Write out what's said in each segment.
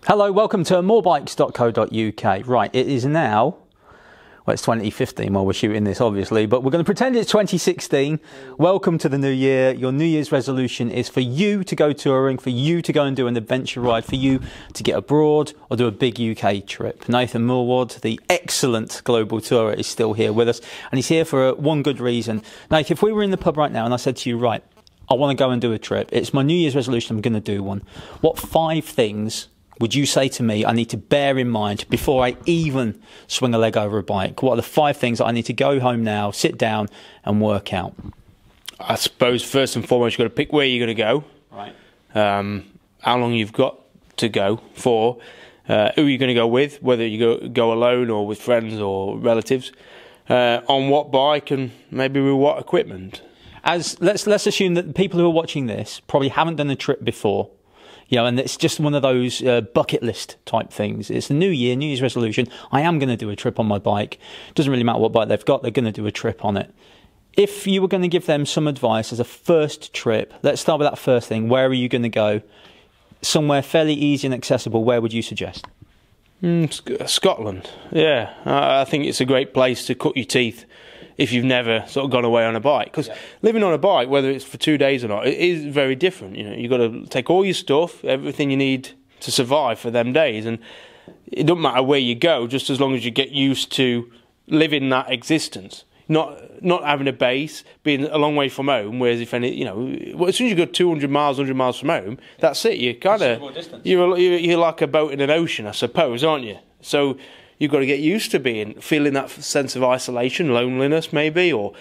Hello, welcome to MoreBikes.co.uk. Right, it is now, well, it's 2015 while we're shooting this, obviously, but we're going to pretend it's 2016. Welcome to the new year. Your New Year's resolution is for you to go touring, for you to go and do an adventure ride, for you to get abroad or do a big UK trip. Nathan Millward, the excellent global tourer, is still here with us, and he's here for one good reason. Nathan, if we were in the pub right now and I said to you, right, I want to go and do a trip, it's my New Year's resolution, I'm going to do one. What 5 things would you say to me I need to bear in mind before I even swing a leg over a bike? What are the 5 things that I need to go home now, sit down and work out? I suppose first and foremost you've got to pick where you're going to go. Right. How long you've got to go for, who you're going to go with, whether you go alone or with friends or relatives, on what bike and maybe with what equipment. Let's assume that the people who are watching this probably haven't done a trip before. You know, and it's just one of those bucket list type things. It's the new year, New Year's resolution. I am going to do a trip on my bike. Doesn't really matter what bike they've got, they're going to do a trip on it. If you were going to give them some advice as a first trip, let's start with that first thing. Where are you going to go? Somewhere fairly easy and accessible, where would you suggest? Scotland, yeah. I think it's a great place to cut your teeth if you've never sort of gone away on a bike, because living on a bike, whether it's for 2 days or not, it is very different. You know, you've got to take all your stuff, everything you need to survive for them days, and it doesn't matter where you go, just as long as you get used to living that existence, not having a base, being a long way from home. Whereas if any, you know, as soon as you go 200 miles, 100 miles from home, that's it. You kind of you're like a boat in an ocean, I suppose, aren't you? So you've got to get used to feeling that sense of isolation, loneliness maybe, or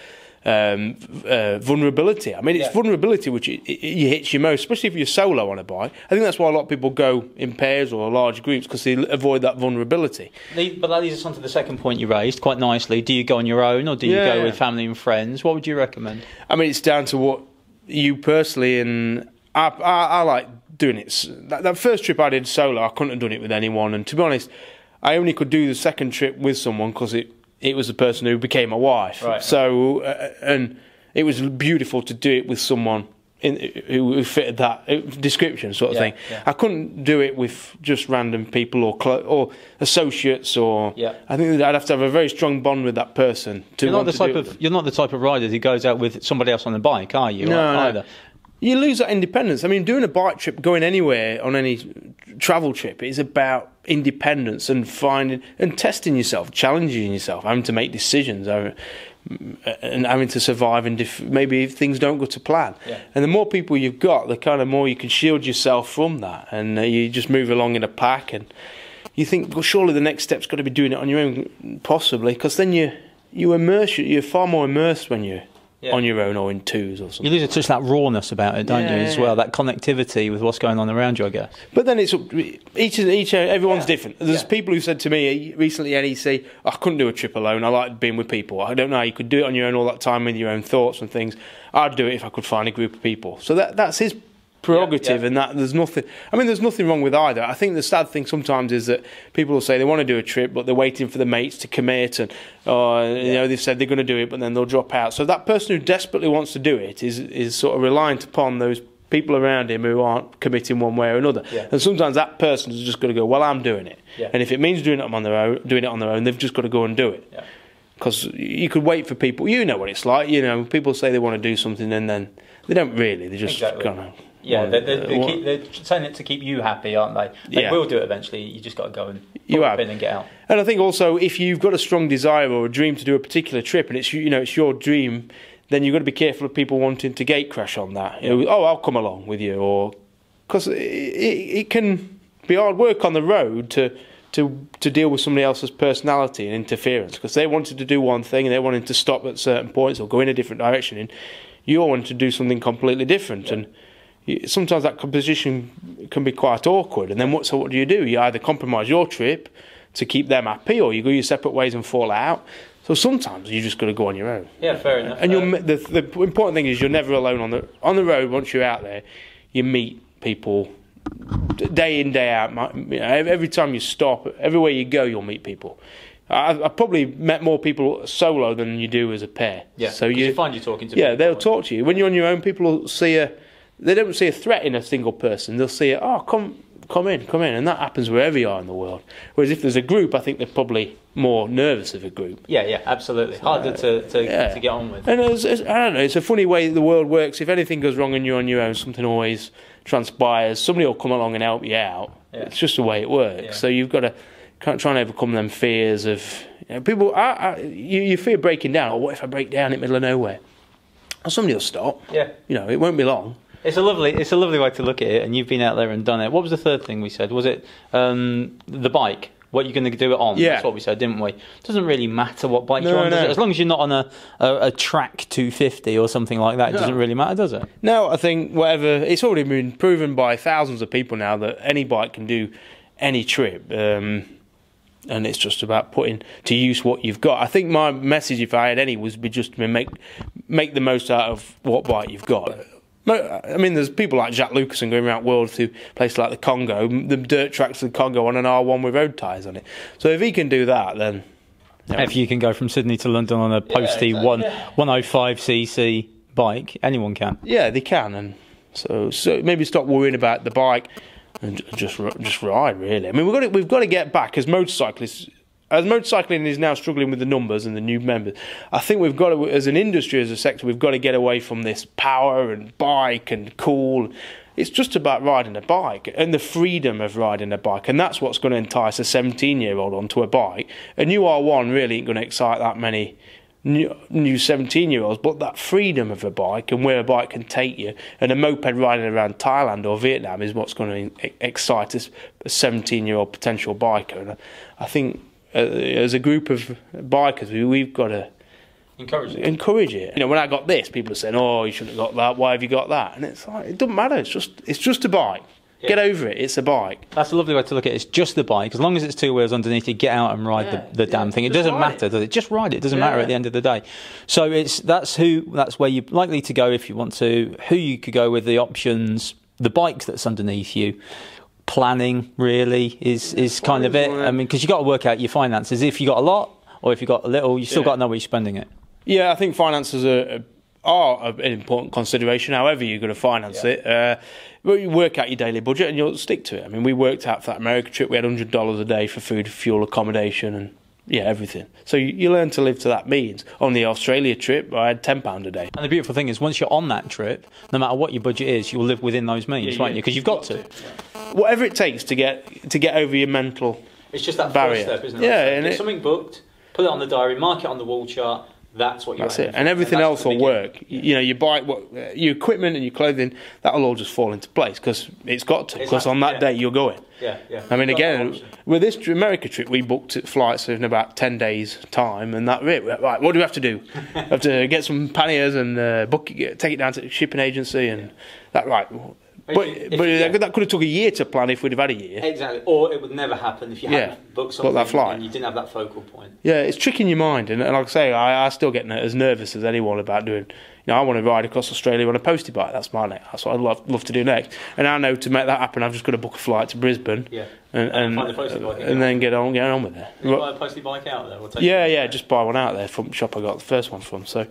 vulnerability. I mean, it's vulnerability which it hits you most, especially if you're solo on a bike. I think that's why a lot of people go in pairs or large groups, because they avoid that vulnerability. But that leads us on to the second point you raised quite nicely. Do you go on your own or do you go with family and friends? What would you recommend? I mean, it's down to what you personally, and I like doing it. That first trip I did solo, I couldn't have done it with anyone, and to be honest, I only could do the second trip with someone because it was the person who became my wife. Right. So, and it was beautiful to do it with someone who fitted that description sort of thing. Yeah. I couldn't do it with just random people or associates or. Yeah. I think I'd have to have a very strong bond with that person to. You're not the type of rider who goes out with somebody else on the bike, are you? No, either. You lose that independence. I mean, doing a bike trip, going anywhere on any travel trip, is about independence and finding and testing yourself, challenging yourself, having to make decisions, and having to survive. And maybe if things don't go to plan, and the more people you've got, the kind of more you can shield yourself from that, and you just move along in a pack. And you think, well, surely the next step's got to be doing it on your own, possibly, because then you're far more immersed when you're on your own or in twos or something. You lose just that rawness about it, don't you, as well? That connectivity with what's going on around you, I guess. But then it's everyone's different. There's people who said to me recently, and he say, I couldn't do a trip alone. I like being with people. I don't know how you could do it on your own all that time with your own thoughts and things. I'd do it if I could find a group of people. So that's his prerogative, and that there's nothing. I mean, there's nothing wrong with either. I think the sad thing sometimes is that people will say they want to do a trip, but they're waiting for the mates to commit, and you know, they've said they're going to do it, but then they'll drop out. So that person who desperately wants to do it is sort of reliant upon those people around him who aren't committing one way or another. Yeah. And sometimes that person is just got to go, well, I'm doing it, and if it means doing it on their own, they've just got to go and do it. Yeah. Because you could wait for people. You know what it's like. You know, people say they want to do something, and then they don't really. They just kind of. Yeah, they're saying it to keep you happy, aren't they? They will do it eventually. You just got to go and pop in and get out. And I think also, if you've got a strong desire or a dream to do a particular trip, and it's your dream, then you've got to be careful of people wanting to gate crash on that. You know, oh, I'll come along with you, or because it can be hard work on the road to deal with somebody else's personality and interference, because they wanted to do one thing and they wanted to stop at certain points or go in a different direction, and you're wanting to do something completely different. And sometimes that composition can be quite awkward, and then what do? You either compromise your trip to keep them happy, or you go your separate ways and fall out. So sometimes you just got to go on your own. Yeah, fair enough. And the important thing is you're never alone on the road. Once you're out there, you meet people day in, day out. Every time you stop, everywhere you go, you'll meet people. I've probably met more people solo than you do as a pair. Yeah, so you find you're talking to people. Yeah, they'll talk to you. When you're on your own, people will see they don't see a threat in a single person. They'll see, oh, come come in, and that happens wherever you are in the world. Whereas if there's a group, I think they're probably more nervous of a group. Yeah, absolutely. Harder to get on with. And I don't know, it's a funny way the world works. If anything goes wrong and you're on your own, something always transpires. Somebody will come along and help you out. Yeah. It's just the way it works. Yeah. So you've got to try and overcome them fears of people. You fear breaking down. Or what if I break down in the middle of nowhere? Well, somebody will stop. Yeah, it won't be long. It's a lovely way to look at it, and you've been out there and done it. What was the third thing we said? Was it the bike? What you're going to do it on? Yeah. That's what we said, didn't we? It doesn't really matter what bike you're on, does it? As long as you're not on a track 250 or something like that, it doesn't really matter, does it? No, I think whatever. It's already been proven by thousands of people now that any bike can do any trip. And it's just about putting to use what you've got. I think my message, if I had any, was just to make the most out of what bike you've got. I mean, there's people like Jack Lucas and going around the world through places like the Congo, the dirt tracks of the Congo on an R1 with road tyres on it. So if he can do that, then... If you can go from Sydney to London on a posty 105cc bike, anyone can. Yeah, they can. And so maybe stop worrying about the bike and just ride, really. I mean, we've got to get back as motorcyclists. As motorcycling is now struggling with the numbers and the new members, I think we've got to, as an industry, as a sector, we've got to get away from this power and bike and cool. It's just about riding a bike and the freedom of riding a bike, and that's what's going to entice a 17-year-old onto a bike. A new R1 really ain't going to excite that many new 17-year-olds, but that freedom of a bike and where a bike can take you, and a moped riding around Thailand or Vietnam is what's going to excite a 17-year-old potential biker. And I think as a group of bikers, we've got to encourage it. When I got this, people are saying, "Oh, you shouldn't have got that. Why have you got that?" And it's like, it doesn't matter. It's just a bike. Yeah. Get over it. It's a bike. That's a lovely way to look at it. It's just a bike. As long as it's two wheels underneath, you get out and ride the damn thing. It doesn't matter, does it? Just ride it. It doesn't matter at the end of the day. So that's where you're likely to go if you want to. Who you could go with, the options, the bike that's underneath you. Planning really is kind of it. I mean, because you've got to work out your finances. If you got a lot or if you got a little, you still got to know where you're spending it. Yeah, I think finances are an important consideration. However you're going to finance it, but you work out your daily budget and you'll stick to it. I mean, we worked out for that America trip. We had $100 a day for food, fuel, accommodation, and everything. So you learn to live to that means. On the Australia trip, I had £10 a day. And the beautiful thing is, once you're on that trip, no matter what your budget is, you'll live within those means, won't you? Because you've got to. Whatever it takes to get over your mental It's just that barrier. First step, isn't it? Yeah, and get something booked, put it on the diary, mark it on the wall chart. That's what you're. That's it, and everything else will work. Your bike, your equipment, and your clothing, that'll all just fall into place because it's got to. Because on that day you're going. Yeah. I mean, again, with this America trip, we booked flights in about 10 days' time, and that's it. Right, what do we have to do? We have to get some panniers and take it down to the shipping agency, and that right. But that could have took a year to plan if we'd have had a year. Exactly, or it would never happen if you hadn't booked something that flight. And you didn't have that focal point. Yeah, it's tricking your mind, and like I say, I still get as nervous as anyone about doing. I want to ride across Australia on a postie bike. That's my next. That's what I'd love to do next. And I know to make that happen, I've just got to book a flight to Brisbane. Yeah. And then get on with it. Did you buy a postie bike out there? Yeah, just buy one out there from the shop I got the first one from. So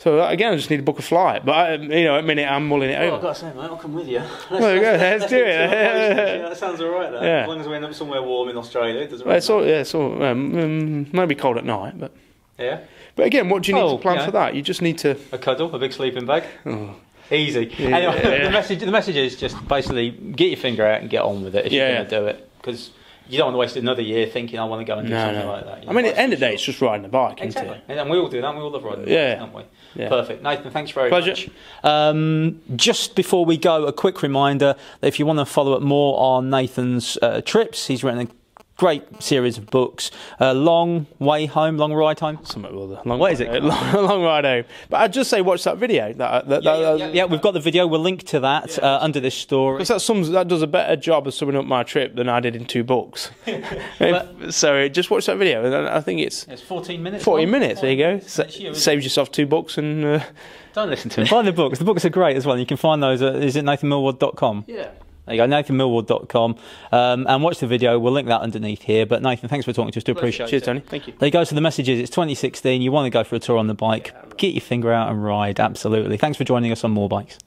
again, I just need to book a flight. But at the minute, I'm mulling it over. I've got to say, mate, I'll come with you. Let's do it. That sounds all right. As long as we end up somewhere warm in Australia, it doesn't matter. Might be cold at night, but yeah. But again, what do you need to plan for that? You just need to a cuddle, a big sleeping bag. Oh. Easy. Yeah, anyway, the message is just basically get your finger out and get on with it if you're going to do it, because you don't want to waste another year thinking I want to go and do something like that. I mean, at the end of the day, it's just riding a bike, exactly. isn't it? And we all do that. We all love riding bikes, don't we? Yeah. Perfect. Nathan, thanks very much. Just before we go, a quick reminder that if you want to follow up more on Nathan's trips, he's written a great series of books. Long ride home. Long ride home. But I'd just say watch that video. We've got the video. We'll link to that under this story. Because that does a better job of summing up my trip than I did in 2 books. So just watch that video. And I think it's 14 minutes. 14 minutes. There you go. Saves yourself 2 books and. Don't listen to him. Buy the books. The books are great as well. You can find those at nathanmillward.com. Yeah. There you go, nathanmillward.com, and watch the video. We'll link that underneath here. But Nathan, thanks for talking to us. Do appreciate it. Cheers, Tony. Thank you. There you go. So the message is, it's 2016. You want to go for a tour on the bike. Get your finger out and ride. Absolutely. Thanks for joining us on More Bikes.